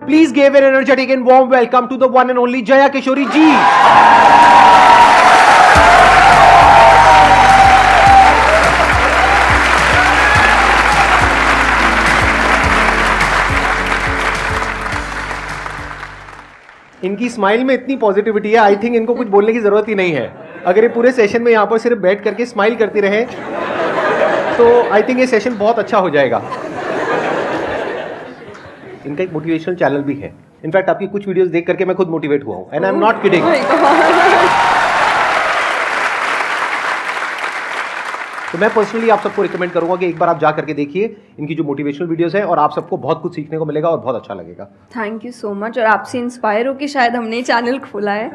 Please give an energetic and warm welcome to the one and only Jaya Kishori ji. इनकी smile में इतनी positivity है, I think इनको कुछ बोलने की जरूरत ही नहीं है। अगर ये पूरे सेशन में यहाँ पर सिर्फ बैठ करके स्माइल करती रहे तो आई थिंक ये सेशन बहुत अच्छा हो जाएगा। इनका एक मोटिवेशनल चैनल भी है। इनफैक्ट आपकी कुछ वीडियोस देख करके मैं खुद मोटिवेट हुआ हूँ, and I am not kidding. तो मैं पर्सनली आप सबको रिकमेंड करूंगा कि एक बार आप जा करके देखिए इनकी जो मोटिवेशनल वीडियोस हैं, और आप सबको बहुत कुछ सीखने को मिलेगा और बहुत अच्छा लगेगा। Thank you so much. और आपसे इंस्पायर होकर शायद हमने चैनल खोला है।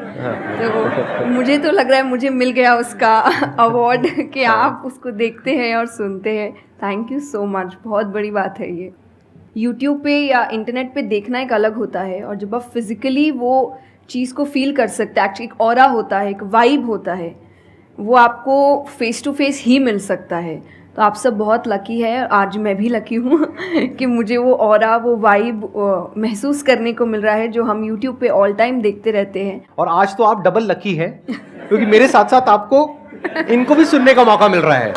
तो मुझे तो लग रहा है मुझे मिल गया उसका अवार्ड कि आप उसको देखते हैं और सुनते हैं। थैंक यू सो मच, बहुत बड़ी बात है ये। यूट्यूब पे या इंटरनेट पे देखना एक अलग होता है, और जब आप फिजिकली वो चीज़ को फील कर सकते हैं, एक्चुअली एक ऑरा होता है, एक वाइब होता है, वो आपको फेस टू फेस ही मिल सकता है। तो आप सब बहुत लकी है, आज मैं भी लकी हूँ कि मुझे वो ऑरा, वो वाइब महसूस करने को मिल रहा है जो हम यूट्यूब पे ऑल टाइम देखते रहते हैं। और आज तो आप डबल लकी हैं क्योंकि मेरे साथ साथ आपको इनको भी सुनने का मौका मिल रहा है।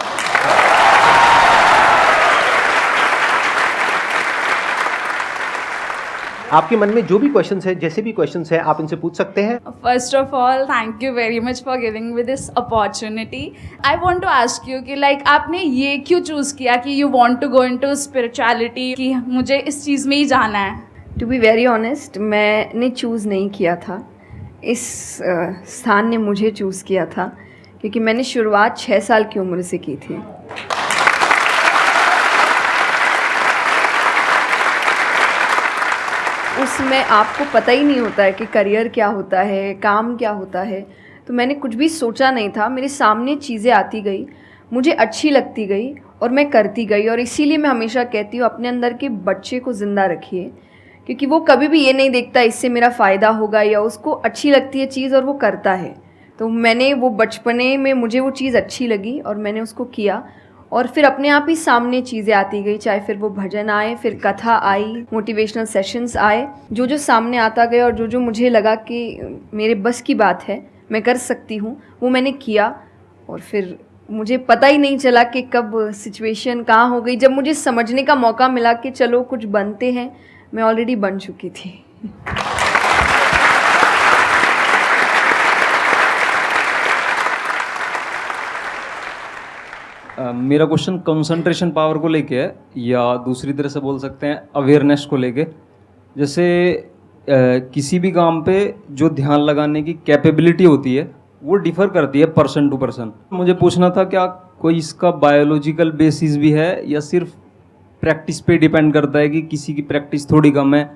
आपके मन में जो भी क्वेश्चंस है, जैसे भी क्वेश्चंस है, आप इनसे पूछ सकते हैं। First of all, thank you very much for giving me this opportunity. I want to ask you कि like आपने ये क्यों चूज़ किया कि you want to go into spirituality, कि मुझे इस चीज़ में ही जाना है? टू बी वेरी ऑनेस्ट, मैंने चूज़ नहीं किया था, इस स्थान ने मुझे चूज़ किया था, क्योंकि मैंने शुरुआत 6 साल की उम्र से की थी। उसमें आपको पता ही नहीं होता है कि करियर क्या होता है, काम क्या होता है। तो मैंने कुछ भी सोचा नहीं था, मेरे सामने चीज़ें आती गई, मुझे अच्छी लगती गई और मैं करती गई। और इसीलिए मैं हमेशा कहती हूँ अपने अंदर के बच्चे को ज़िंदा रखिए, क्योंकि वो कभी भी ये नहीं देखता इससे मेरा फ़ायदा होगा, या उसको अच्छी लगती है चीज़ और वो करता है। तो मैंने वो बचपने में मुझे वो चीज़ अच्छी लगी और मैंने उसको किया, और फिर अपने आप ही सामने चीज़ें आती गई, चाहे फिर वो भजन आए, फिर कथा आई, मोटिवेशनल सेशंस आए, जो जो सामने आता गया और जो जो मुझे लगा कि मेरे बस की बात है, मैं कर सकती हूँ, वो मैंने किया। और फिर मुझे पता ही नहीं चला कि कब सिचुएशन कहाँ हो गई। जब मुझे समझने का मौका मिला कि चलो कुछ बनते हैं, मैं ऑलरेडी बन चुकी थी। मेरा क्वेश्चन कंसंट्रेशन पावर को लेके है, या दूसरी तरह से बोल सकते हैं अवेयरनेस को लेके। जैसे किसी भी काम पे जो ध्यान लगाने की कैपेबिलिटी होती है वो डिफ़र करती है पर्सन टू पर्सन। मुझे पूछना था क्या कोई इसका बायोलॉजिकल बेसिस भी है, या सिर्फ प्रैक्टिस पे डिपेंड करता है कि किसी की प्रैक्टिस थोड़ी कम है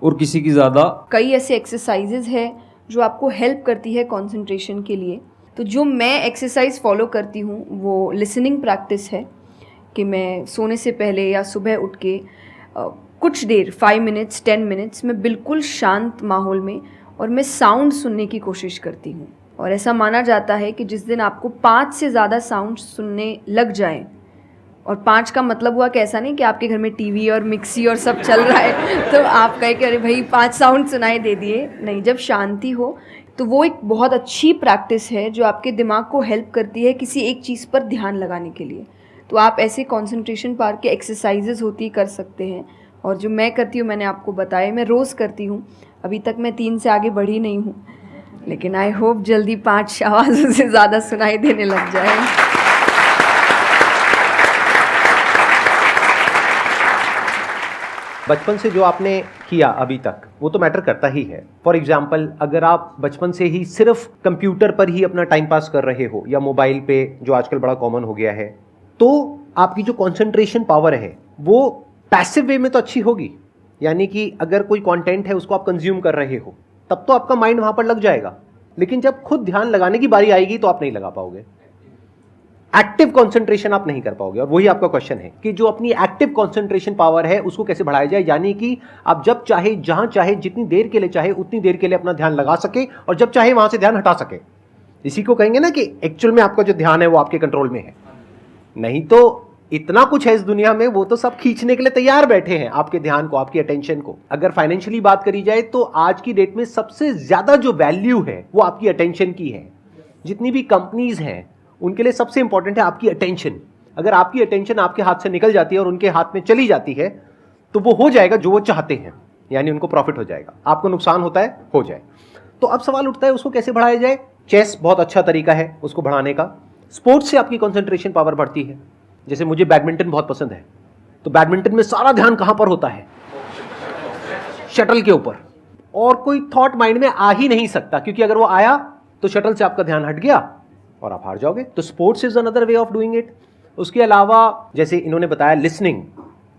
और किसी की ज़्यादा? कई ऐसे एक्सरसाइजेज है जो आपको हेल्प करती है कंसंट्रेशन के लिए। तो जो मैं एक्सरसाइज फॉलो करती हूँ वो लिसनिंग प्रैक्टिस है, कि मैं सोने से पहले या सुबह उठ के कुछ देर 5 मिनट्स 10 मिनट्स मैं बिल्कुल शांत माहौल में और मैं साउंड सुनने की कोशिश करती हूँ। और ऐसा माना जाता है कि जिस दिन आपको 5 से ज़्यादा साउंड सुनने लग जाए, और 5 का मतलब हुआ कि ऐसा नहीं कि आपके घर में टीवी और मिक्सी और सब चल रहा है तो आप कहे कि अरे भाई 5 साउंड सुनाई दे दिए, नहीं। जब शांति हो तो वो एक बहुत अच्छी प्रैक्टिस है जो आपके दिमाग को हेल्प करती है किसी एक चीज़ पर ध्यान लगाने के लिए। तो आप ऐसे कंसंट्रेशन पावर के एक्सरसाइजेज होती कर सकते हैं, और जो मैं करती हूँ मैंने आपको बताया, मैं रोज़ करती हूँ। अभी तक मैं 3 से आगे बढ़ी नहीं हूँ, लेकिन आई होप जल्दी 5 आवाज़ों से ज़्यादा सुनाई देने लग जाए। बचपन से जो आपने किया अभी तक वो तो मैटर करता ही है। फॉर एग्जाम्पल, अगर आप बचपन से ही सिर्फ कंप्यूटर पर ही अपना टाइम पास कर रहे हो या मोबाइल पे, जो आजकल बड़ा कॉमन हो गया है, तो आपकी जो कंसंट्रेशन पावर है वो पैसिव वे में तो अच्छी होगी। यानी कि अगर कोई कंटेंट है उसको आप कंज्यूम कर रहे हो तब तो आपका माइंड वहां पर लग जाएगा, लेकिन जब खुद ध्यान लगाने की बारी आएगी तो आप नहीं लगा पाओगे। एक्टिव कंसंट्रेशन आप नहीं कर पाओगे। और वही आपका क्वेश्चन है कि जो अपनी एक्टिव कंसंट्रेशन पावर है उसको कैसे बढ़ाया जाए, यानी कि आप जब चाहे, जहां चाहे, जितनी देर के लिए चाहे उतनी देर के लिए अपना ध्यान लगा सके, और जब चाहे वहां से ध्यान हटा सके। इसी को कहेंगे ना कि एक्चुअल में आपका जो ध्यान है वो आपके कंट्रोल में है। नहीं तो इतना कुछ है इस दुनिया में, वो तो सब खींचने के लिए तैयार बैठे हैं आपके ध्यान को, आपकी अटेंशन को। अगर फाइनेंशियली बात करी जाए तो आज की डेट में सबसे ज्यादा जो वैल्यू है वो आपकी अटेंशन की है। जितनी भी कंपनीज हैं उनके लिए सबसे इंपॉर्टेंट है आपकी अटेंशन। अगर आपकी अटेंशन आपके हाथ से निकल जाती है और उनके हाथ में चली जाती है तो वो हो जाएगा जो वो चाहते हैं, यानी उनको प्रॉफिट हो जाएगा, आपको नुकसान होता है हो जाए। तो अब सवाल उठता है उसको कैसे बढ़ाया जाए। चेस बहुत अच्छा तरीका है उसको बढ़ाने का। स्पोर्ट्स से आपकी कंसंट्रेशन पावर बढ़ती है। जैसे मुझे बैडमिंटन बहुत पसंद है, तो बैडमिंटन में सारा ध्यान कहां पर होता है? शटल के ऊपर, और कोई थॉट माइंड में आ ही नहीं सकता, क्योंकि अगर वो आया तो शटल से आपका ध्यान हट गया और आप हार जाओगे। तो sports is another way of doing it. उसके अलावा जैसे इन्होंने बताया लिसनिंग,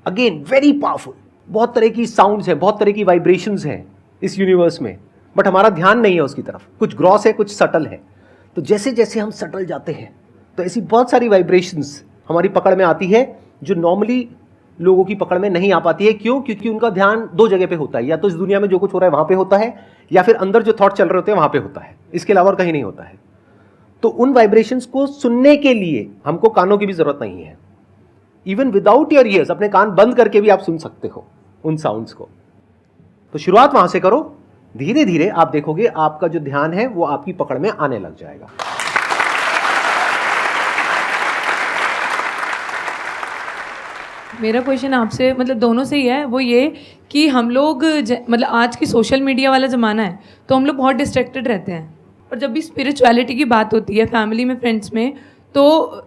अगेन वेरी पावरफुल। बहुत तरह की साउंड्स हैं, बहुत तरह की वाइब्रेशंस हैं इस यूनिवर्स में, बट हमारा ध्यान नहीं है उसकी तरफ। कुछ ग्रॉस है, कुछ सटल है। तो जैसे जैसे हम सटल जाते हैं तो ऐसी बहुत सारी वाइब्रेशंस हमारी पकड़ में आती है जो नॉर्मली लोगों की पकड़ में नहीं आ पाती है। क्यों? क्योंकि उनका ध्यान दो जगह पे होता है, या तो इस दुनिया में जो कुछ हो रहा है वहां पे होता है, या फिर अंदर जो थॉट चल रहे होते हैं वहां पे होता है। इसके अलावा और कहीं नहीं होता है। तो उन वाइब्रेशंस को सुनने के लिए हमको कानों की भी जरूरत नहीं है। इवन विदाउट योर ईयर्स, अपने कान बंद करके भी आप सुन सकते हो उन साउंड्स को। तो शुरुआत वहां से करो, धीरे धीरे आप देखोगे आपका जो ध्यान है वो आपकी पकड़ में आने लग जाएगा। मेरा क्वेश्चन आपसे मतलब दोनों से ही है, वो ये कि हम लोग मतलब आज की सोशल मीडिया वाला ज़माना है तो हम लोग बहुत डिस्ट्रैक्टेड रहते हैं, और जब भी स्पिरिचुअलिटी की बात होती है फैमिली में, फ्रेंड्स में, तो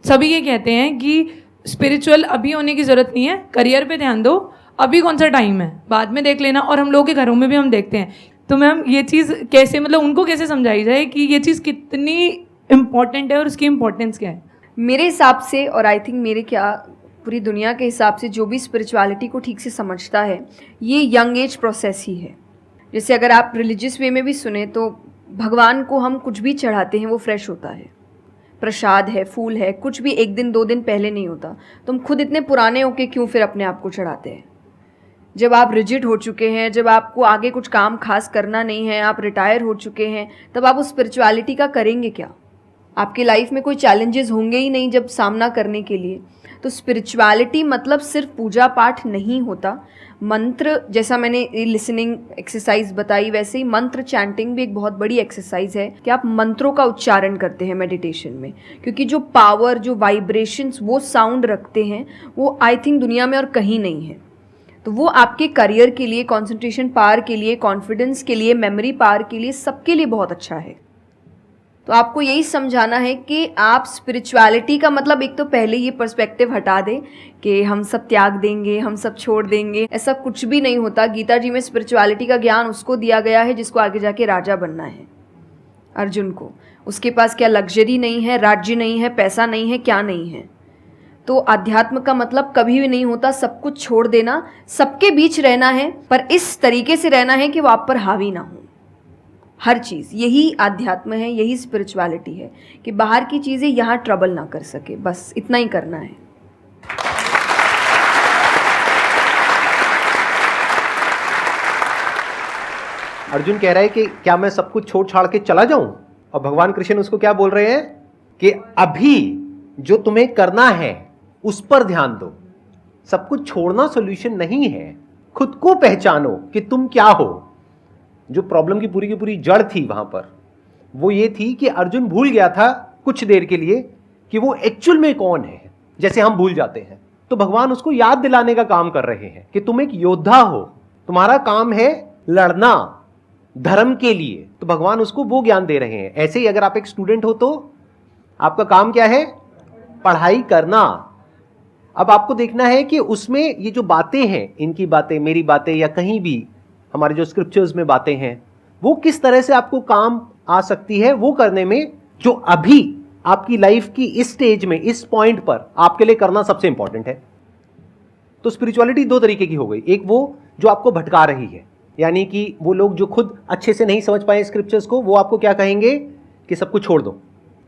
सभी ये कहते हैं कि स्पिरिचुअल अभी होने की ज़रूरत नहीं है, करियर पे ध्यान दो, अभी कौन सा टाइम है, बाद में देख लेना। और हम लोगों के घरों में भी हम देखते हैं। तो मैम ये चीज़ कैसे, मतलब उनको कैसे समझाई जाए कि ये चीज़ कितनी इम्पॉर्टेंट है और उसकी इम्पोर्टेंस क्या है? मेरे हिसाब से, और आई थिंक मेरे क्या पूरी दुनिया के हिसाब से, जो भी स्पिरिचुअलिटी को ठीक से समझता है ये यंग एज प्रोसेस ही है। जैसे अगर आप रिलीजियस वे में भी सुने तो भगवान को हम कुछ भी चढ़ाते हैं वो फ्रेश होता है। प्रसाद है, फूल है, कुछ भी एक दिन दो दिन पहले नहीं होता। तो हम खुद इतने पुराने होके क्यों फिर अपने आप को चढ़ाते हैं? जब आप रिजिड हो चुके हैं, जब आपको आगे कुछ काम खास करना नहीं है, आप रिटायर हो चुके हैं, तब आप उस स्पिरिचुअलिटी का करेंगे क्या? आपकी लाइफ में कोई चैलेंजेस होंगे ही नहीं जब सामना करने के लिए। तो स्पिरिचुअलिटी मतलब सिर्फ पूजा पाठ नहीं होता। मंत्र, जैसा मैंने लिसनिंग एक्सरसाइज बताई, वैसे ही मंत्र चैंटिंग भी एक बहुत बड़ी एक्सरसाइज है कि आप मंत्रों का उच्चारण करते हैं मेडिटेशन में, क्योंकि जो पावर, जो वाइब्रेशंस वो साउंड रखते हैं वो आई थिंक दुनिया में और कहीं नहीं है। तो वो आपके करियर के लिए, कंसंट्रेशन पावर के लिए, कॉन्फिडेंस के लिए, मेमोरी पावर के लिए, सबके लिए बहुत अच्छा है। तो आपको यही समझाना है कि आप स्पिरिचुअलिटी का मतलब, एक तो पहले ये पर्सपेक्टिव हटा दें कि हम सब त्याग देंगे, हम सब छोड़ देंगे। ऐसा कुछ भी नहीं होता। गीता जी में स्पिरिचुअलिटी का ज्ञान उसको दिया गया है जिसको आगे जाके राजा बनना है। अर्जुन को, उसके पास क्या लग्जरी नहीं है, राज्य नहीं है, पैसा नहीं है, क्या नहीं है। तो अध्यात्म का मतलब कभी भी नहीं होता सब कुछ छोड़ देना, सबके बीच रहना है, पर इस तरीके से रहना है कि वो आप पर हावी ना हो हर चीज़। यही आध्यात्म है, यही स्पिरिचुअलिटी है कि बाहर की चीज़ें यहाँ ट्रबल ना कर सके, बस इतना ही करना है। अर्जुन कह रहा है कि क्या मैं सब कुछ छोड़ छाड़ के चला जाऊं? और भगवान कृष्ण उसको क्या बोल रहे हैं कि अभी जो तुम्हें करना है उस पर ध्यान दो। सब कुछ छोड़ना सॉल्यूशन नहीं है। खुद को पहचानो कि तुम क्या हो। जो प्रॉब्लम की पूरी जड़ थी वहां पर वो ये थी कि अर्जुन भूल गया था कुछ देर के लिए कि वो एक्चुअल में कौन है, जैसे हम भूल जाते हैं। तो भगवान उसको याद दिलाने का काम कर रहे हैं कि तुम एक योद्धा हो, तुम्हारा काम है लड़ना धर्म के लिए। तो भगवान उसको वो ज्ञान दे रहे हैं। ऐसे ही अगर आप एक स्टूडेंट हो तो आपका काम क्या है? पढ़ाई करना। अब आपको देखना है कि उसमें ये जो बातें हैं, इनकी बातें, मेरी बातें, या कहीं भी हमारे जो स्क्रिप्चर्स में बातें हैं, वो किस तरह से आपको काम आ सकती है वो करने में, जो अभी आपकी लाइफ की इस स्टेज में, इस पॉइंट पर आपके लिए करना सबसे इंपॉर्टेंट है। तो स्पिरिचुअलिटी दो तरीके की हो गई। एक वो जो आपको भटका रही है, यानी कि वो लोग जो खुद अच्छे से नहीं समझ पाए स्क्रिप्चर्स को, वो आपको क्या कहेंगे कि सब कुछ छोड़ दो।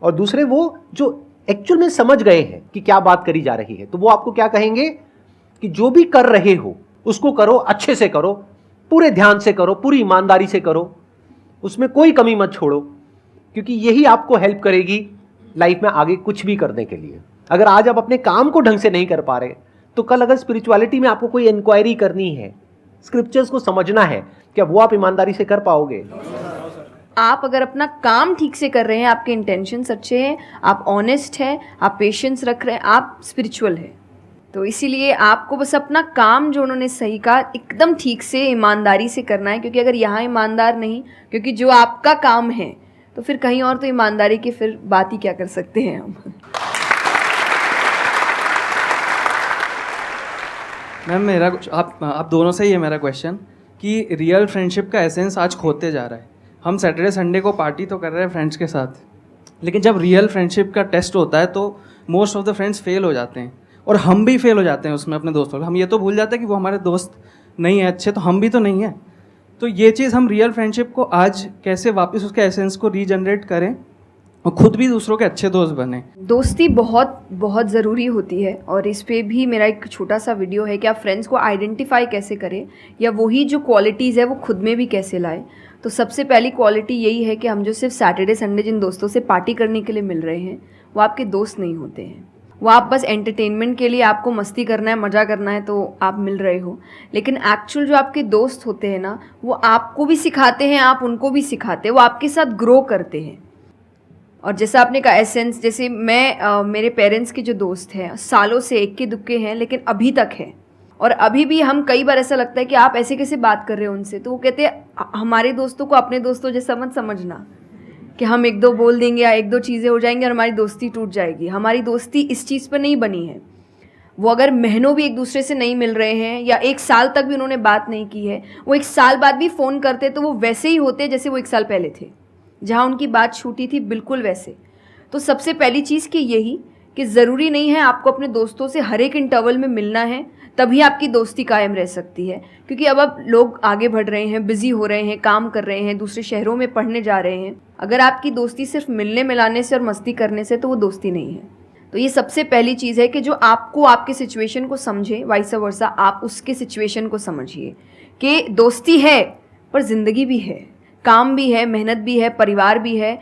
और दूसरे वो जो एक्चुअल में समझ गए हैं कि क्या बात करी जा रही है, तो वो आपको क्या कहेंगे कि जो भी कर रहे हो उसको करो, अच्छे से करो, पूरे ध्यान से करो, पूरी ईमानदारी से करो, उसमें कोई कमी मत छोड़ो, क्योंकि यही आपको हेल्प करेगी लाइफ में आगे कुछ भी करने के लिए। अगर आज आप अपने काम को ढंग से नहीं कर पा रहे, तो कल अगर स्पिरिचुअलिटी में आपको कोई इंक्वायरी करनी है, स्क्रिप्चर्स को समझना है, क्या वो आप ईमानदारी से कर पाओगे? आप अगर अपना काम ठीक से कर रहे हैं, आपके इंटेंशंस अच्छे हैं, आप ऑनेस्ट हैं, आप पेशेंस रख रहे हैं, आप स्पिरिचुअल हैं। तो इसीलिए आपको बस अपना काम, जो उन्होंने सही कहा, एकदम ठीक से ईमानदारी से करना है। क्योंकि अगर यहाँ ईमानदार नहीं, क्योंकि जो आपका काम है, तो फिर कहीं और तो ईमानदारी की फिर बात ही क्या कर सकते हैं हम। मैम मेरा आप दोनों से ही है मेरा क्वेश्चन कि रियल फ्रेंडशिप का एसेंस आज खोते जा रहा है। हम सैटरडे संडे को पार्टी तो कर रहे हैं फ्रेंड्स के साथ, लेकिन जब रियल फ्रेंडशिप का टेस्ट होता है तो most of the friends fail हो जाते हैं, और हम भी फेल हो जाते हैं उसमें अपने दोस्तों को। हम ये तो भूल जाते हैं कि वो हमारे दोस्त नहीं है अच्छे, तो हम भी तो नहीं हैं। तो ये चीज़ हम रियल फ्रेंडशिप को आज कैसे वापस उसके एसेंस को रीजनरेट करें और खुद भी दूसरों के अच्छे दोस्त बने? दोस्ती बहुत बहुत ज़रूरी होती है, और इस पे भी मेरा एक छोटा सा वीडियो है कि आप फ्रेंड्स को आइडेंटिफाई कैसे करें, या वही जो क्वालिटीज़ है वो खुद में भी कैसे लाएं। तो सबसे पहली क्वालिटी यही है कि हम जो सिर्फ सैटरडे संडे जिन दोस्तों से पार्टी करने के लिए मिल रहे हैं, वो आपके दोस्त नहीं होते हैं। वो आप बस एंटरटेनमेंट के लिए, आपको मस्ती करना है, मज़ा करना है, तो आप मिल रहे हो। लेकिन एक्चुअल जो आपके दोस्त होते हैं ना, वो आपको भी सिखाते हैं, आप उनको भी सिखाते हैं, वो आपके साथ ग्रो करते हैं। और जैसा आपने कहा एसेंस, जैसे मैं मेरे पेरेंट्स के जो दोस्त हैं, सालों से इक्के दुक्के हैं, लेकिन अभी तक हैं। और अभी भी हम कई बार ऐसा लगता है कि आप ऐसे कैसे बात कर रहे हो उनसे, तो वो कहते हैं हमारे दोस्तों को अपने दोस्तों जैसा मत समझना कि हम एक दो बोल देंगे या एक दो चीज़ें हो जाएंगी और हमारी दोस्ती टूट जाएगी। हमारी दोस्ती इस चीज़ पर नहीं बनी है। वो अगर महीनों भी एक दूसरे से नहीं मिल रहे हैं, या एक साल तक भी उन्होंने बात नहीं की है, वो एक साल बाद भी फ़ोन करते तो वो वैसे ही होते जैसे वो एक साल पहले थे, जहाँ उनकी बात छूटी थी, बिल्कुल वैसे। तो सबसे पहली चीज़ कि यही कि ज़रूरी नहीं है आपको अपने दोस्तों से हर एक इंटरवल में मिलना है, तभी आपकी दोस्ती कायम रह सकती है। क्योंकि अब लोग आगे बढ़ रहे हैं, बिज़ी हो रहे हैं, काम कर रहे हैं, दूसरे शहरों में पढ़ने जा रहे हैं। अगर आपकी दोस्ती सिर्फ मिलने मिलाने से और मस्ती करने से, तो वो दोस्ती नहीं है। तो ये सबसे पहली चीज़ है कि जो आपको आपके सिचुएशन को समझे, वाइस वर्सा आप उसके सिचुएशन को समझिए कि दोस्ती है पर ज़िंदगी भी है, काम भी है, मेहनत भी है, परिवार भी है।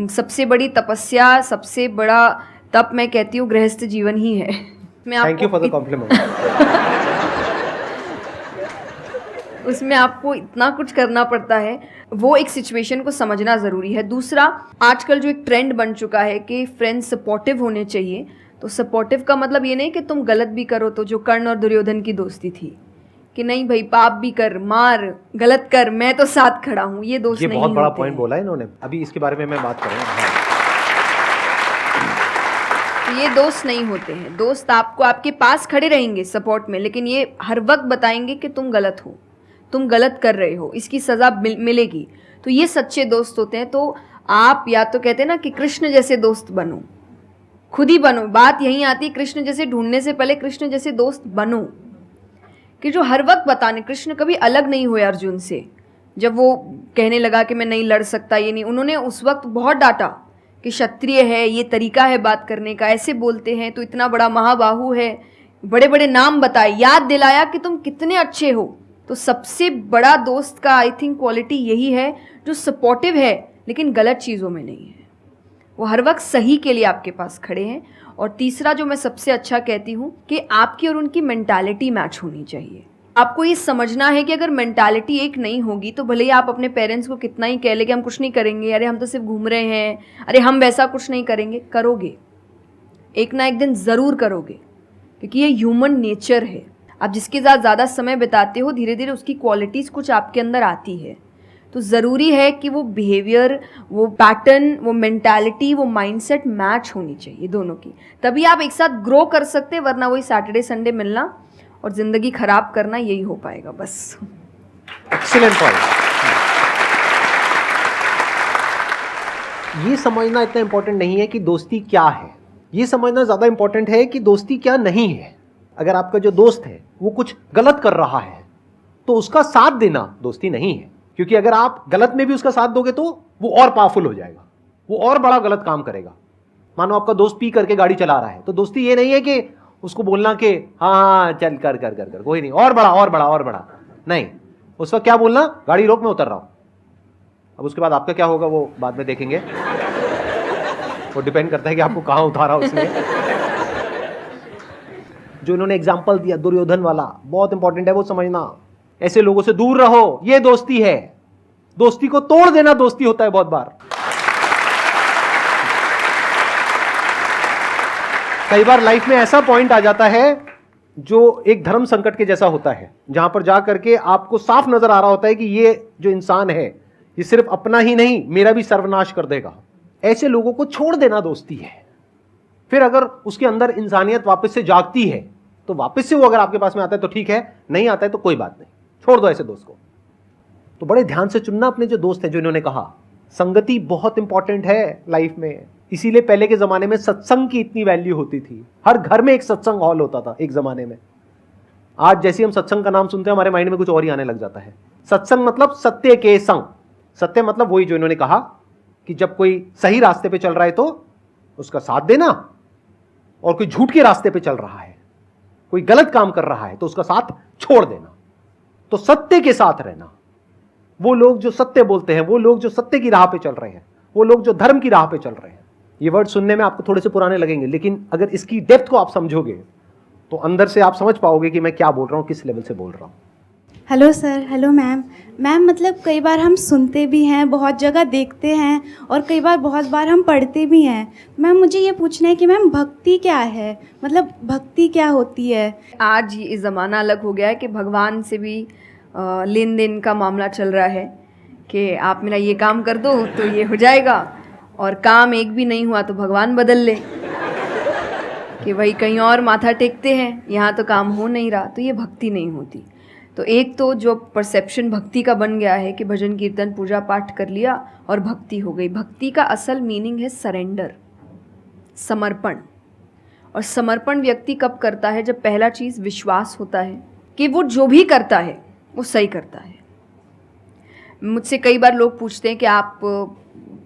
सबसे बड़ी तपस्या, सबसे बड़ा तप मैं कहती हूँ गृहस्थ जीवन ही है। Thank you for the compliment. उसमें आपको इतना कुछ करना पड़ता है, वो एक सिचुएशन को समझना ज़रूरी है। दूसरा, आजकल जो एक ट्रेंड बन चुका है कि फ्रेंड्स सपोर्टिव होने चाहिए, तो सपोर्टिव का मतलब ये नहीं कि तुम गलत भी करो, तो जो कर्ण और दुर्योधन की दोस्ती थी कि नहीं भाई पाप भी कर, मार, गलत कर, मैं तो साथ खड़ा हूँ, ये दोस्त नहीं होते। ये बहुत बड़ा पॉइंट बोला है इन्होंने, अभी इसके बारे में मैं बात करूँगा। ये दोस्त नहीं होते हैं। दोस्त आपको आपके पास खड़े रहेंगे सपोर्ट में, लेकिन ये हर वक्त बताएंगे कि तुम गलत हो, तुम गलत कर रहे हो, इसकी सज़ा मिलेगी। तो ये सच्चे दोस्त होते हैं। तो आप या तो कहते हैं ना कि कृष्ण जैसे दोस्त बनो, खुद ही बनो। बात यहीं आती है, कृष्ण जैसे ढूंढने से पहले कृष्ण जैसे दोस्त बनो, कि जो हर वक्त बताने। कृष्ण कभी अलग नहीं हुए अर्जुन से। जब वो कहने लगा कि मैं नहीं लड़ सकता, ये नहीं, उन्होंने उस वक्त बहुत डांटा कि क्षत्रिय है, ये तरीका है बात करने का, ऐसे बोलते हैं, तो इतना बड़ा महाबाहु है, बड़े बड़े नाम बताए, याद दिलाया कि तुम कितने अच्छे हो। तो सबसे बड़ा दोस्त का आई थिंक क्वालिटी यही है, जो सपोर्टिव है लेकिन गलत चीज़ों में नहीं है, वो हर वक्त सही के लिए आपके पास खड़े हैं। और तीसरा जो मैं सबसे अच्छा कहती हूँ कि आपकी और उनकी मेंटालिटी मैच होनी चाहिए। आपको ये समझना है कि अगर मेंटालिटी एक नहीं होगी, तो भले ही आप अपने पेरेंट्स को कितना ही कह ले कि हम कुछ नहीं करेंगे, अरे हम तो सिर्फ घूम रहे हैं, अरे हम वैसा कुछ नहीं करेंगे, करोगे, एक ना एक दिन ज़रूर करोगे, क्योंकि ये ह्यूमन नेचर है। आप जिसके साथ ज़्यादा समय बिताते हो, धीरे धीरे उसकी क्वालिटीज़ कुछ आपके अंदर आती है। तो ज़रूरी है कि वो बिहेवियर, वो पैटर्न, वो मेंटालिटी, वो माइंडसेट मैच होनी चाहिए दोनों की, तभी आप एक साथ ग्रो कर सकते हैं। वरना वही सैटरडे संडे मिलना और ज़िंदगी ख़राब करना, यही हो पाएगा बस। Excellent point. ये समझना इतना इंपॉर्टेंट नहीं है कि दोस्ती क्या है, ये समझना ज़्यादा इंपॉर्टेंट है कि दोस्ती क्या नहीं है। अगर आपका जो दोस्त है वो कुछ गलत कर रहा है, तो उसका साथ देना दोस्ती नहीं है। क्योंकि अगर आप गलत में भी उसका साथ दोगे तो वो और पावरफुल हो जाएगा, वो और बड़ा गलत काम करेगा। मानो आपका दोस्त पी करके गाड़ी चला रहा है, तो दोस्ती ये नहीं है कि उसको बोलना कि हाँ चल कर कर कर कर कोई नहीं, और बड़ा और बड़ा और बड़ा नहीं। उस वक्त क्या बोलना, गाड़ी रोक, मैं उतर रहा हूं। अब उसके बाद आपका क्या होगा वो बाद में देखेंगे, वो डिपेंड करता है कि आपको कहाँ उतारा उसने। जो इन्होंने एग्जाम्पल दिया दुर्योधन वाला, बहुत इंपॉर्टेंट है वो समझना। ऐसे लोगों से दूर रहो, ये दोस्ती है। दोस्ती को तोड़ देना दोस्ती होता है बहुत बार। कई बार लाइफ में ऐसा पॉइंट आ जाता है जो एक धर्म संकट के जैसा होता है, जहां पर जा करके आपको साफ नजर आ रहा होता है कि ये जो इंसान है ये सिर्फ अपना ही नहीं मेरा भी सर्वनाश कर देगा। ऐसे लोगों को छोड़ देना दोस्ती है। फिर अगर उसके अंदर इंसानियत वापस से जागती है तो वापस से वो अगर आपके पास में आता है तो ठीक है, नहीं आता है तो कोई बात नहीं, छोड़ दो ऐसे दोस्त को। तो बड़े ध्यान से चुनना अपने जो दोस्त हैं। जो इन्होंने कहा संगति बहुत इंपॉर्टेंट है लाइफ में, इसीलिए पहले के जमाने में सत्संग की इतनी वैल्यू होती थी। हर घर में एक सत्संग हॉल होता था एक जमाने में। आज जैसे हम सत्संग का नाम सुनते हैं हमारे माइंड में कुछ और ही आने लग जाता है। सत्संग मतलब सत्य के संग। सत्य मतलब वही जो इन्होंने कहा कि जब कोई सही रास्ते पे चल रहा है तो उसका साथ देना, और कोई झूठ के रास्ते पे चल रहा है, कोई गलत काम कर रहा है तो उसका साथ छोड़ देना। तो सत्य के साथ रहना। वो लोग जो सत्य बोलते हैं, वो लोग जो सत्य की राह पे चल रहे हैं, वो लोग जो धर्म की राह पे चल रहे हैं। ये वर्ड सुनने में आपको थोड़े से पुराने लगेंगे, लेकिन अगर इसकी डेप्थ को आप समझोगे तो अंदर से आप समझ पाओगे कि मैं क्या बोल रहा हूं, किस लेवल से बोल रहा हूं। Hello sir, hello ma'am. Ma'am मतलब कई बार हम सुनते भी हैं, बहुत जगह देखते हैं, और कई बार बहुत बार हम पढ़ते भी हैं। मैम मुझे ये पूछना है कि मैम भक्ति क्या है, मतलब भक्ति क्या होती है? आज ये ज़माना अलग हो गया है कि भगवान से भी लेन देन का मामला चल रहा है कि आप मेरा ये काम कर दो तो ये हो जाएगा, और काम एक भी नहीं हुआ तो भगवान बदल ले, कि भाई कहीं और माथा टेकते हैं, यहाँ तो काम हो नहीं रहा। तो ये भक्ति नहीं होती। तो एक तो जो परसेप्शन भक्ति का बन गया है कि भजन कीर्तन पूजा पाठ कर लिया और भक्ति हो गई। भक्ति का असल मीनिंग है सरेंडर, समर्पण। और समर्पण व्यक्ति कब करता है? जब पहला चीज़ विश्वास होता है कि वो जो भी करता है वो सही करता है। मुझसे कई बार लोग पूछते हैं कि आप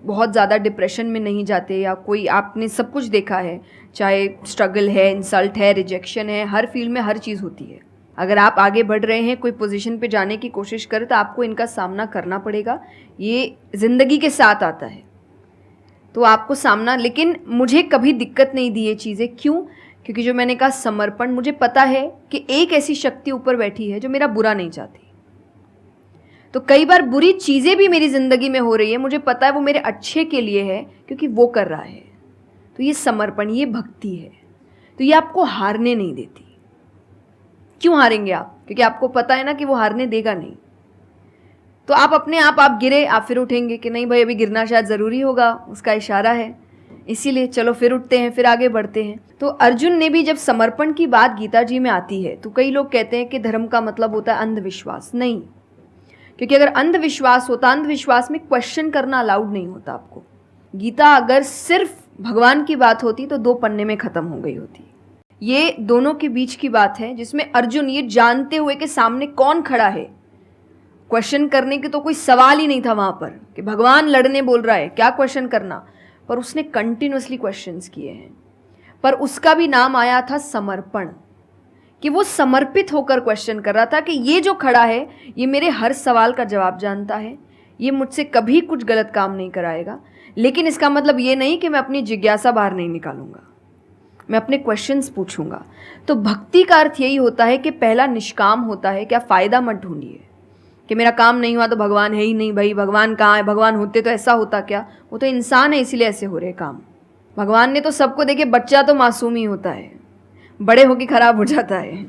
बहुत ज़्यादा डिप्रेशन में नहीं जाते, या कोई आपने सब कुछ देखा है, चाहे स्ट्रगल है, इंसल्ट है, रिजेक्शन है, हर फील्ड में हर चीज़ होती है। अगर आप आगे बढ़ रहे हैं, कोई पोजीशन पे जाने की कोशिश करें तो आपको इनका सामना करना पड़ेगा। ये ज़िंदगी के साथ आता है तो आपको सामना, लेकिन मुझे कभी दिक्कत नहीं दी ये चीज़ें। क्यों? क्योंकि जो मैंने कहा समर्पण, मुझे पता है कि एक ऐसी शक्ति ऊपर बैठी है जो मेरा बुरा नहीं चाहती। तो कई बार बुरी चीज़ें भी मेरी ज़िंदगी में हो रही है, मुझे पता है वो मेरे अच्छे के लिए है क्योंकि वो कर रहा है। तो ये समर्पण, ये भक्ति है। तो ये आपको हारने नहीं देती। क्यों हारेंगे आप? क्योंकि आपको पता है ना कि वो हारने देगा नहीं। तो आप अपने आप गिरे, आप फिर उठेंगे कि नहीं भाई अभी गिरना शायद ज़रूरी होगा, उसका इशारा है, इसीलिए चलो फिर उठते हैं, फिर आगे बढ़ते हैं। तो अर्जुन ने भी जब समर्पण की बात गीता जी में आती है तो कई लोग कहते हैं कि धर्म का मतलब होता है अंधविश्वास। नहीं, क्योंकि अगर अंधविश्वास होता, अंधविश्वास में क्वेश्चन करना अलाउड नहीं होता आपको। गीता अगर सिर्फ भगवान की बात होती तो 2 पन्ने में ख़त्म हो गई होती। ये दोनों के बीच की बात है जिसमें अर्जुन ये जानते हुए कि सामने कौन खड़ा है, क्वेश्चन करने की तो कोई सवाल ही नहीं था वहाँ पर कि भगवान लड़ने बोल रहा है, क्या क्वेश्चन करना। पर उसने कंटिन्यूसली क्वेश्चंस किए हैं, पर उसका भी नाम आया था समर्पण, कि वो समर्पित होकर क्वेश्चन कर रहा था कि ये जो खड़ा है ये मेरे हर सवाल का जवाब जानता है, ये मुझसे कभी कुछ गलत काम नहीं कराएगा। लेकिन इसका मतलब ये नहीं कि मैं अपनी जिज्ञासा बाहर नहीं निकालूंगा, मैं अपने क्वेश्चंस पूछूंगा। तो भक्ति का अर्थ यही होता है कि पहला निष्काम होता है। क्या फ़ायदा मत ढूंढिए कि मेरा काम नहीं हुआ तो भगवान है ही नहीं। भाई भगवान कहाँ है? भगवान होते तो ऐसा होता क्या? वो तो इंसान है इसीलिए ऐसे हो रहे काम। भगवान ने तो सबको देखे, बच्चा तो मासूम ही होता है, बड़े होके ख़राब हो जाता है।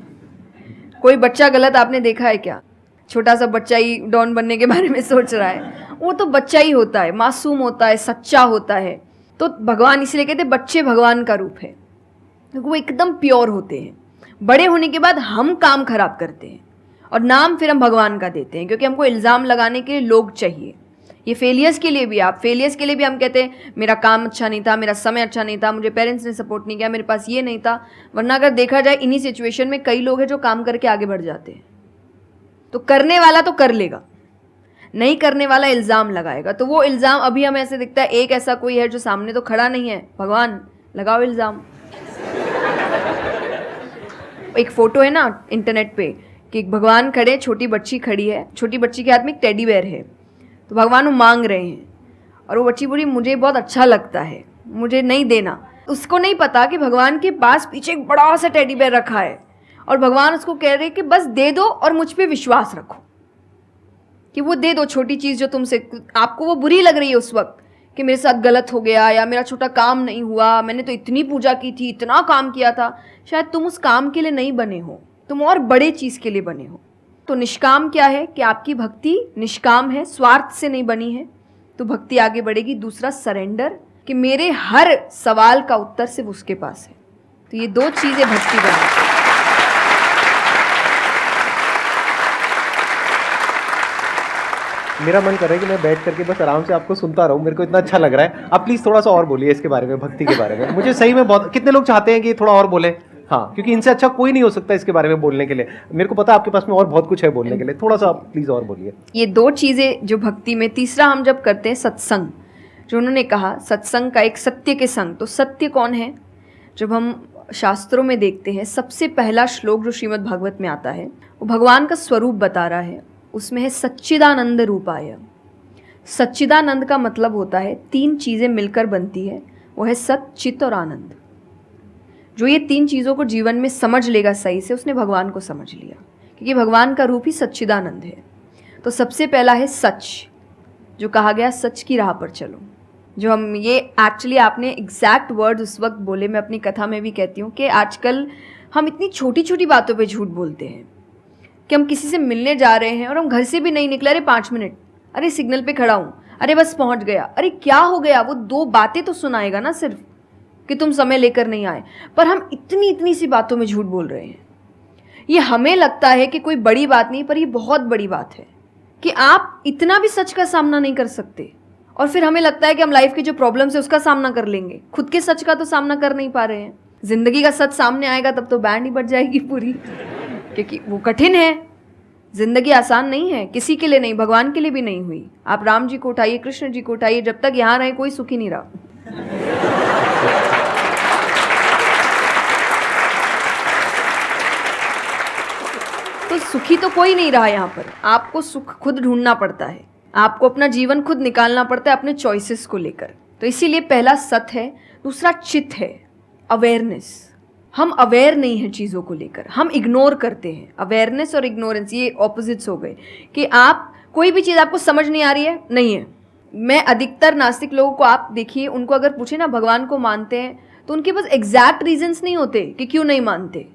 कोई बच्चा गलत आपने देखा है क्या? छोटा सा बच्चा ही डॉन बनने के बारे में सोच रहा है, वो तो बच्चा ही होता है, मासूम होता है, सच्चा होता है। तो भगवान इसलिए कहते हैं बच्चे भगवान का रूप है, क्योंकि वो एकदम प्योर होते हैं। बड़े होने के बाद हम काम खराब करते हैं और नाम फिर हम भगवान का देते हैं, क्योंकि हमको इल्ज़ाम लगाने के लिए लोग चाहिए। ये फेलियर्स के लिए भी, आप फेलियर्स के लिए भी हम कहते हैं मेरा काम अच्छा नहीं था, मेरा समय अच्छा नहीं था, मुझे पेरेंट्स ने सपोर्ट नहीं किया, मेरे पास ये नहीं था। वरना अगर देखा जाए इन्हीं सिचुएशन में कई लोग हैं जो काम करके आगे बढ़ जाते हैं। तो करने वाला तो कर लेगा, नहीं करने वाला इल्ज़ाम लगाएगा। तो वो इल्ज़ाम अभी हमें ऐसे दिखता है एक ऐसा कोई है जो सामने तो खड़ा नहीं है, भगवान लगाओ इल्ज़ाम। एक फ़ोटो है ना इंटरनेट पे कि एक भगवान खड़े, छोटी बच्ची खड़ी है, छोटी बच्ची के हाथ में एक टेडी बेयर है, तो भगवान वो मांग रहे हैं और वो बच्ची बोली मुझे बहुत अच्छा लगता है, मुझे नहीं देना। उसको नहीं पता कि भगवान के पास पीछे एक बड़ा सा टेडी बेयर रखा है और भगवान उसको कह रहे कि बस दे दो और मुझ पे विश्वास रखो कि वो दे दो छोटी चीज़ जो तुमसे आपको वो बुरी लग रही है उस वक्त कि मेरे साथ गलत हो गया या मेरा छोटा काम नहीं हुआ, मैंने तो इतनी पूजा की थी, इतना काम किया था, शायद तुम उस काम के लिए नहीं बने हो, तुम और बड़े चीज़ के लिए बने हो। तो निष्काम क्या है कि आपकी भक्ति निष्काम है, स्वार्थ से नहीं बनी है, तो भक्ति आगे बढ़ेगी। दूसरा सरेंडर, कि मेरे हर सवाल का उत्तर सिर्फ उसके पास है। तो ये दो चीज़ें भक्ति बनाती हैं। मेरा मन कर रहा है कि मैं बैठ करके बस आराम से आपको सुनता रहूं, मेरे को इतना अच्छा लग रहा है। आप प्लीज़ थोड़ा सा और बोलिए इसके बारे में, भक्ति के बारे में। मुझे सही में बहुत, कितने लोग चाहते हैं कि थोड़ा और बोले? हाँ, क्योंकि इनसे अच्छा कोई नहीं हो सकता इसके बारे में बोलने के लिए। मेरे को पता है आपके पास में और बहुत कुछ है बोलने के लिए, थोड़ा सा प्लीज़ और बोलिए। ये दो चीज़ें जो भक्ति में, तीसरा हम जब करते हैं सत्संग, जो उन्होंने कहा सत्संग का एक सत्य के संग, तो सत्य कौन है? जब हम शास्त्रों में देखते हैं सबसे पहला श्लोक जो श्रीमद् भागवत में आता है वो भगवान का स्वरूप बता रहा है, उसमें है सच्चिदानंद रूपाय। सच्चिदानंद का मतलब होता है तीन चीज़ें मिलकर बनती है, वो है सत, चित और आनंद। जो ये तीन चीज़ों को जीवन में समझ लेगा सही से, उसने भगवान को समझ लिया, क्योंकि भगवान का रूप ही सच्चिदानंद है। तो सबसे पहला है सच, जो कहा गया सच की राह पर चलो। जो हम ये एक्चुअली आपने एग्जैक्ट वर्ड उस वक्त बोले, मैं अपनी कथा में भी कहती हूँ कि आजकल हम इतनी छोटी छोटी बातों पे झूठ बोलते हैं कि हम किसी से मिलने जा रहे हैं और हम घर से भी नहीं निकले, अरे 5 मिनट, अरे सिग्नल पे खड़ा हूँ, अरे बस पहुँच गया, अरे क्या हो गया, वो 2 बातें तो सुनाएगा ना सिर्फ कि तुम समय लेकर नहीं आए, पर हम इतनी इतनी सी बातों में झूठ बोल रहे हैं। ये हमें लगता है कि कोई बड़ी बात नहीं, पर ये बहुत बड़ी बात है कि आप इतना भी सच का सामना नहीं कर सकते, और फिर हमें लगता है कि हम लाइफ की जो प्रॉब्लम्स है उसका सामना कर लेंगे, खुद के सच का तो सामना कर नहीं पा रहे हैं। जिंदगी का सच सामने आएगा तब तो बैंड ही बज जाएगी पूरी, क्योंकि वो कठिन है। जिंदगी आसान नहीं है, किसी के लिए नहीं, भगवान के लिए भी नहीं हुई। आप राम जी को उठाइए, कृष्ण जी को उठाइए, जब तक यहाँ रहे कोई सुखी नहीं रहा। तो सुखी तो कोई नहीं रहा यहाँ पर, आपको सुख खुद ढूंढना पड़ता है, आपको अपना जीवन खुद निकालना पड़ता है अपने चॉइसेस को लेकर। तो इसीलिए पहला सत है। दूसरा चित है, अवेयरनेस। हम अवेयर नहीं हैं चीज़ों को लेकर, हम इग्नोर करते हैं। अवेयरनेस और इग्नोरेंस ये ऑपोजिट्स हो गए कि आप कोई भी चीज़ आपको समझ नहीं आ रही है, नहीं है। मैं अधिकतर नास्तिक लोगों को आप देखिए, उनको अगर पूछे ना भगवान को मानते हैं, तो उनके पास एग्जैक्ट रीजंस नहीं होते कि क्यों नहीं मानते,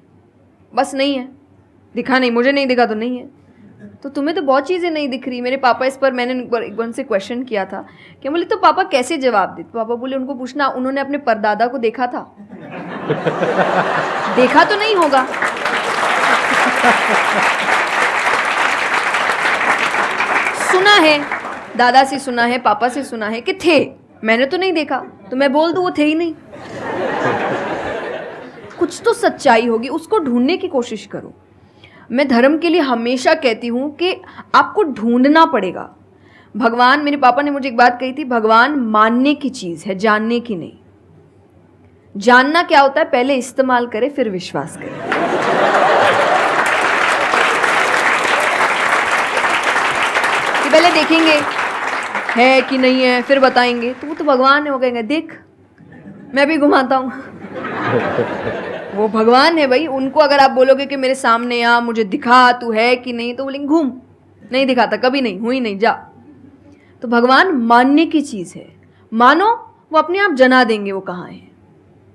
बस नहीं है, दिखा नहीं, मुझे नहीं दिखा तो नहीं है। तो तुम्हें तो बहुत चीज़ें नहीं दिख रही। मेरे पापा इस पर मैंने एक बार से क्वेश्चन किया था कि बोले तो पापा कैसे जवाब दे? तो पापा बोले उनको पूछना उन्होंने अपने परदादा को देखा था। देखा तो नहीं होगा, सुना है, दादा से सुना है, पापा से सुना है कि थे, मैंने तो नहीं देखा, तो मैं बोल दूं वो थे ही नहीं। कुछ तो सच्चाई होगी, उसको ढूंढने की कोशिश करो। मैं धर्म के लिए हमेशा कहती हूँ कि आपको ढूंढना पड़ेगा। भगवान, मेरे पापा ने मुझे एक बात कही थी, भगवान मानने की चीज़ है, जानने की नहीं। जानना क्या होता है? पहले इस्तेमाल करें फिर विश्वास करें। कि पहले देखेंगे है कि नहीं है, फिर बताएंगे, तो वो तो भगवान है, वो कहेंगे देख मैं भी घुमाता हूँ। वो भगवान है भाई, उनको अगर आप बोलोगे कि मेरे सामने आ, मुझे दिखा तू है कि नहीं, तो बोलेंगे घूम, नहीं दिखाता, कभी नहीं हुई, नहीं जा। तो भगवान मानने की चीज़ है, मानो वो अपने आप जना देंगे वो कहाँ है।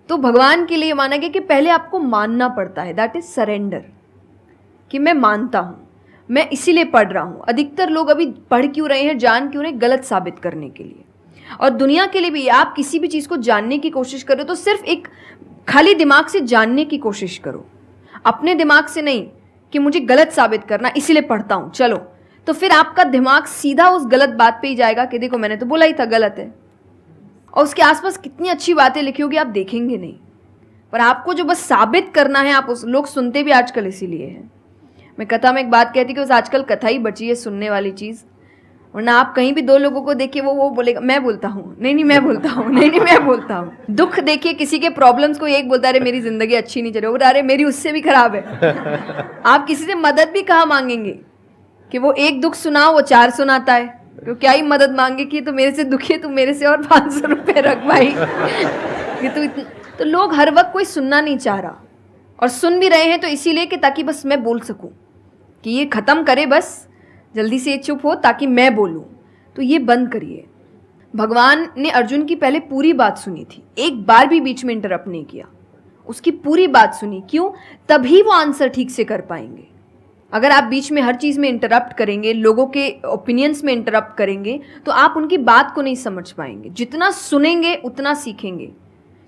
तो भगवान के लिए माना गया कि पहले आपको मानना पड़ता है, दैट इज सरेंडर, कि मैं मानता हूँ, मैं इसीलिए पढ़ रहा हूँ। अधिकतर लोग अभी पढ़ क्यों रहे हैं, जान क्यों रहे हैं? गलत साबित करने के लिए। और दुनिया के लिए भी, आप किसी भी चीज़ को जानने की कोशिश करो तो सिर्फ एक खाली दिमाग से जानने की कोशिश करो, अपने दिमाग से नहीं कि मुझे गलत साबित करना इसीलिए पढ़ता हूँ चलो। तो फिर आपका दिमाग सीधा उस गलत बात पे ही जाएगा कि देखो मैंने तो बोला ही था गलत है, और उसके आसपास कितनी अच्छी बातें लिखी होगी आप देखेंगे नहीं। पर आपको जो बस साबित करना है, आप उस लोग सुनते भी आजकल इसीलिए हैं। मैं कथा में एक बात कहती कि बस आजकल कथा ही बची है सुनने वाली चीज़, वरना आप कहीं भी 2 लोगों को देखिए वो बोलेगा मैं बोलता हूँ, नहीं मैं बोलता हूँ, नहीं मैं बोलता हूँ। दुख देखिए किसी के, प्रॉब्लम्स को एक बोलता है अरे मेरी ज़िंदगी अच्छी नहीं चल रही, अरे मेरी उससे भी खराब है। आप किसी से मदद भी कहाँ मांगेंगे कि वो एक दुख सुनाओ वो 4 सुनाता है, तो क्या ही मदद मांगे कि तो मेरे से दुखी है, तू मेरे से और 500 रुपये रख भाई। ये तो तो लोग हर वक्त कोई सुनना नहीं चाह रहा, और सुन भी रहे हैं तो इसीलिए कि ताकि बस मैं बोल सकूं, कि ये ख़त्म करे बस, जल्दी से ये चुप हो ताकि मैं बोलूं। तो ये बंद करिए। भगवान ने अर्जुन की पहले पूरी बात सुनी थी, एक बार भी बीच में इंटरप्ट नहीं किया, उसकी पूरी बात सुनी। क्यों? तभी वो आंसर ठीक से कर पाएंगे। अगर आप बीच में हर चीज़ में इंटरप्ट करेंगे, लोगों के ओपिनियंस में इंटरप्ट करेंगे, तो आप उनकी बात को नहीं समझ पाएंगे। जितना सुनेंगे उतना सीखेंगे,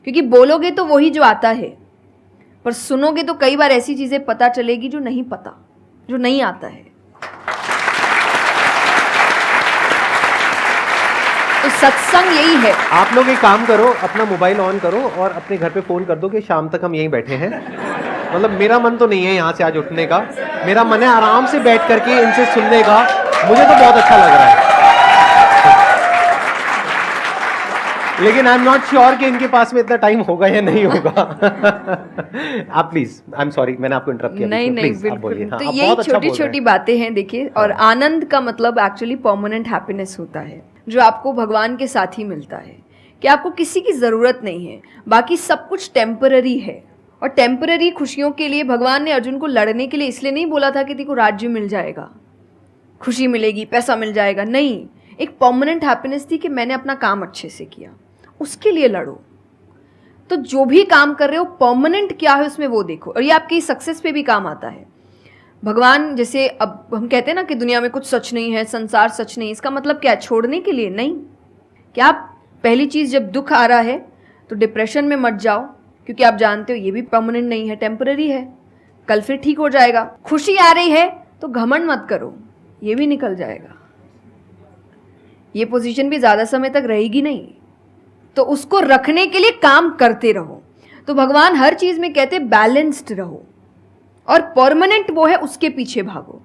क्योंकि बोलोगे तो वही जो आता है, पर सुनोगे तो कई बार ऐसी चीज़ें पता चलेगी जो नहीं पता, जो नहीं आता है। तो सत्संग यही है। आप लोग एक काम करो, अपना मोबाइल ऑन करो और अपने घर पे फोन कर दो कि शाम तक हम यहीं बैठे हैं। मतलब मेरा मन तो नहीं है यहाँ से आज उठने का, मेरा मन है आराम से बैठ करके इनसे सुनने का। मुझे तो बहुत अच्छा लग रहा है, लेकिन आई एम नॉट श्योर कि इनके पास में इतना टाइम होगा या नहीं होगा। आप प्लीज, आई एम सॉरी, मैंने आपको इंटरप्ट किया। नहीं नहीं, बिल्कुल। तो यही छोटी छोटी बातें हैं, देखिए। और आनंद का मतलब एक्चुअली परमानेंट हैप्पीनेस होता है, जो आपको भगवान के साथ ही मिलता है, कि आपको किसी की ज़रूरत नहीं है, बाकी सब कुछ टेम्पररी है। और टेम्पररी खुशियों के लिए भगवान ने अर्जुन को लड़ने के लिए इसलिए नहीं बोला था कि तेको राज्य मिल जाएगा, खुशी मिलेगी, पैसा मिल जाएगा। नहीं, एक परमानेंट हैप्पीनेस थी कि मैंने अपना काम अच्छे से किया, उसके लिए लड़ो। तो जो भी काम कर रहे हो परमानेंट क्या है उसमें वो देखो, और ये आपकी सक्सेस पे भी काम आता है। भगवान, जैसे अब हम कहते हैं ना कि दुनिया में कुछ सच नहीं है, संसार सच नहीं, इसका मतलब क्या? छोड़ने के लिए नहीं। क्या आप पहली चीज़, जब दुख आ रहा है तो डिप्रेशन में मत जाओ, क्योंकि आप जानते हो ये भी परमानेंट नहीं है, टेम्पररी है, कल फिर ठीक हो जाएगा। खुशी आ रही है तो घमंड मत करो, ये भी निकल जाएगा, ये पोजीशन भी ज़्यादा समय तक रहेगी नहीं। तो उसको रखने के लिए काम करते रहो। तो भगवान हर चीज़ में कहते बैलेंस्ड रहो, और परमानेंट वो है उसके पीछे भागो।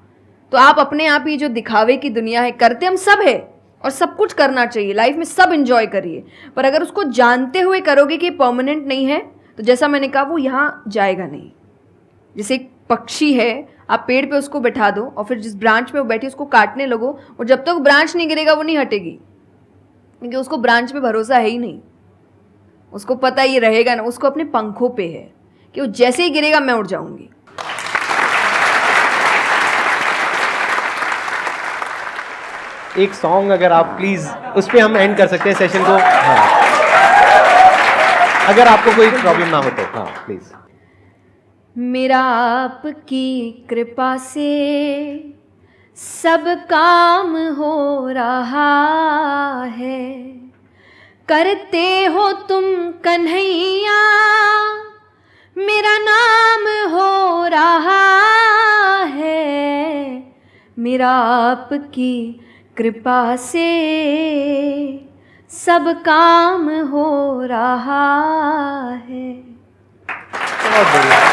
तो आप अपने आप ही जो दिखावे की दुनिया है, करते हम सब है और सब कुछ करना चाहिए लाइफ में, सब एंजॉय करिए, पर अगर उसको जानते हुए करोगे कि परमानेंट नहीं है, तो जैसा मैंने कहा वो यहाँ जाएगा नहीं। जैसे एक पक्षी है, आप पेड़ पे उसको बैठा दो और फिर जिस ब्रांच में वो बैठी उसको काटने लगो, और जब तक ब्रांच नहीं गिरेगा वो नहीं हटेगी, क्योंकि उसको ब्रांच पे भरोसा है ही नहीं। उसको पता ये रहेगा ना, उसको अपने पंखों पे है कि वो जैसे ही गिरेगा मैं उड़ जाऊंगी। एक सॉन्ग अगर आप प्लीज, उस पे हम एंड कर सकते हैं सेशन को। हाँ, अगर आपको कोई प्रॉब्लम ना हो तो। हाँ प्लीज। मेरा आपकी कृपा से सब काम हो रहा है, करते हो तुम कन्हैया, मेरा नाम हो रहा है। मेरा आपकी कृपा से सब काम हो रहा है। बहुत बढ़िया।